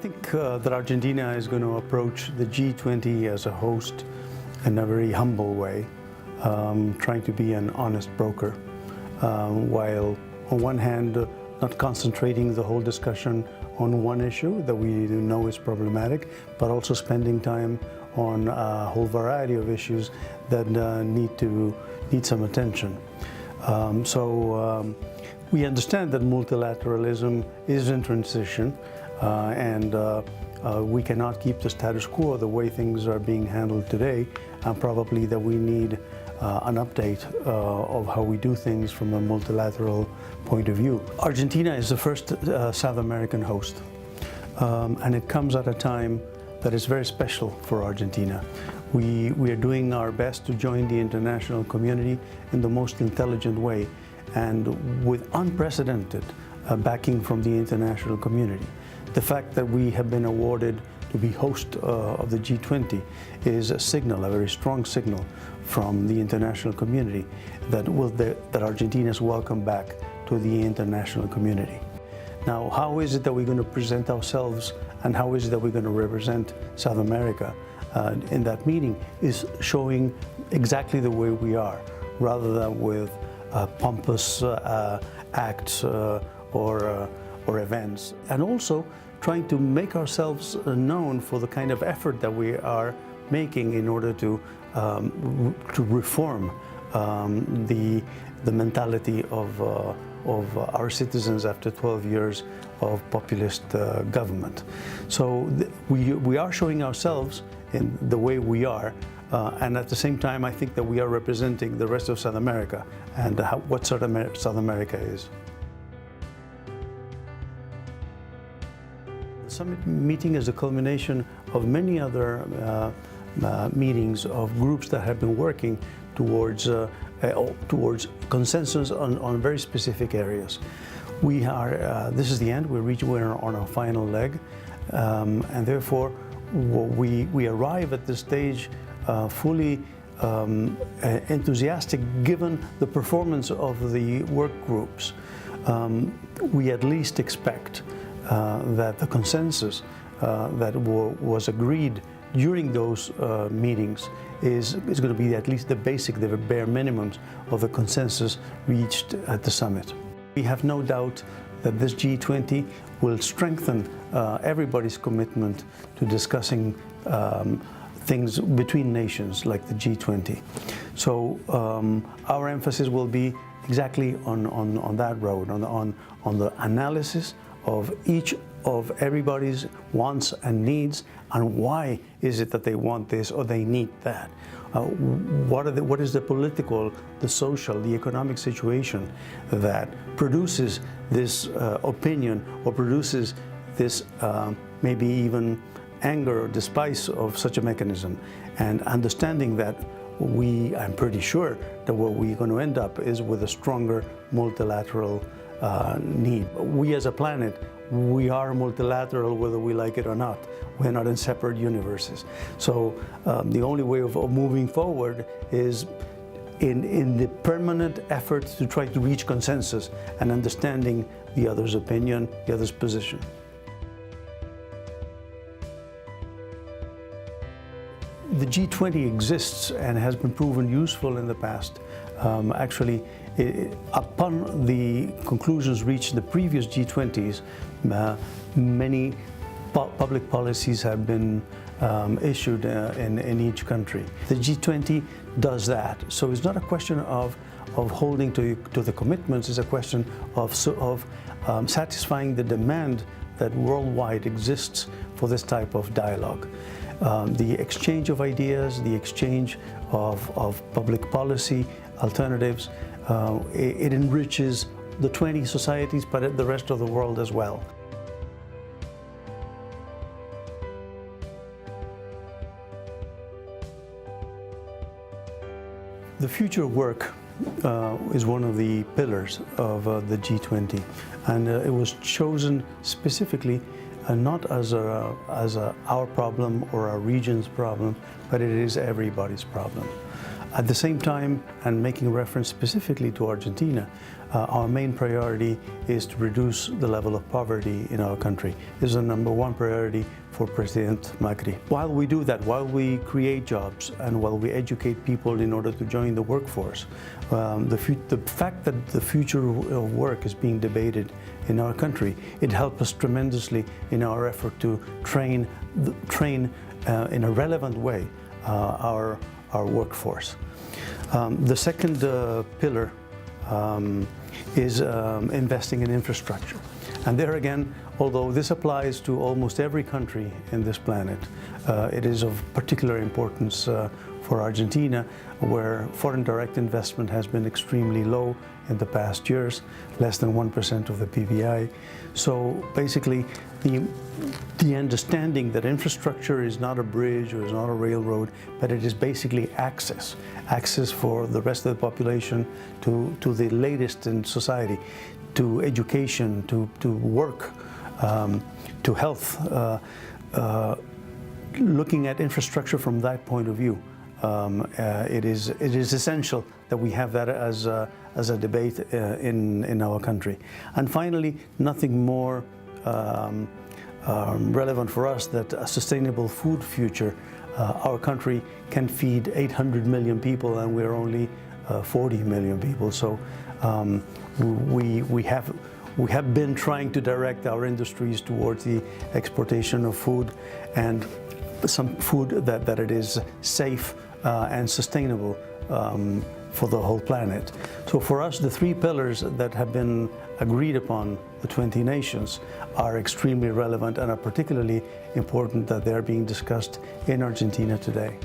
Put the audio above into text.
think that Argentina is going to approach the G20 as a host in a very humble way, trying to be an honest broker, while on one hand not concentrating the whole discussion on one issue that we know is problematic, but also spending time on a whole variety of issues that need some attention. We understand that multilateralism is in transition, and we cannot keep the status quo the way things are being handled today, and probably that we need an update of how we do things from a multilateral point of view. Argentina is the first South American host, and it comes at a time that is very special for Argentina. We are doing our best to join the international community in the most intelligent way and with unprecedented backing from the international community. The fact that we have been awarded to be host of the G20 is a signal, a very strong signal from the international community that Argentina is welcome back to the international community. Now, how is it that we're going to present ourselves and how is it that we're going to represent South America in that meeting is showing exactly the way we are, rather than with pompous acts or events, and also trying to make ourselves known for the kind of effort that we are making in order to reform the mentality of our citizens after 12 years of populist government. So we are showing ourselves in the way we are, and at the same time I think that we are representing the rest of South America and what South America is. The summit meeting is a culmination of many other meetings of groups that have been working towards consensus on very specific areas. This is the end. We're on our final leg, and therefore we arrive at this stage fully enthusiastic given the performance of the work groups. We at least expect that the consensus that was agreed during those meetings is going to be at least the bare minimums of the consensus reached at the summit. We have no doubt that this G20 will strengthen everybody's commitment to discussing things between nations like the G20. So our emphasis will be exactly on that road, on the analysis of each of everybody's wants and needs, and why is it that they want this or they need that. What is the political, the social, the economic situation that produces this opinion or produces this maybe even anger or despise of such a mechanism, and understanding that I'm pretty sure that what we're going to end up is with a stronger multilateral need. We as a planet, we are multilateral whether we like it or not. We're not in separate universes. So the only way of moving forward is in the permanent effort to try to reach consensus and understanding the other's opinion, the other's position. The G20 exists and has been proven useful in the past. Actually, upon the conclusions reached in the previous G20s, many public policies have been issued in each country. The G20 does that. So it's not a question of holding to the commitments, it's a question of satisfying the demand that worldwide exists for this type of dialogue. The exchange of ideas, the exchange of public policy alternatives, it enriches the 20 societies, but the rest of the world as well. The future work is one of the pillars of the G20, and it was chosen specifically not as our problem or our region's problem, but it is everybody's problem. At the same time, and making reference specifically to Argentina, our main priority is to reduce the level of poverty in our country. This is the #1 priority for President Macri. While we do that, while we create jobs and while we educate people in order to join the workforce, the fact that the future of work is being debated in our country, it helps us tremendously in our effort to train in a relevant way our workforce. The second pillar is investing in infrastructure. And there again, although this applies to almost every country in this planet, it is of particular importance for Argentina, where foreign direct investment has been extremely low in the past years, less than 1% of the PBI. So basically, the understanding that infrastructure is not a bridge or is not a railroad, but it is basically access for the rest of the population to the latest in society, to education, to work, to health. Looking at infrastructure from that point of view, it is essential that we have that as a debate in our country. And finally, nothing more relevant for us that a sustainable food future. Our country can feed 800 million people, and we're only 40 million people. So we have been trying to direct our industries towards the exportation of food, and some food that it is safe and sustainable for the whole planet. So for us, the 3 pillars that have been agreed upon the 20 nations are extremely relevant and are particularly important that they're being discussed in Argentina today.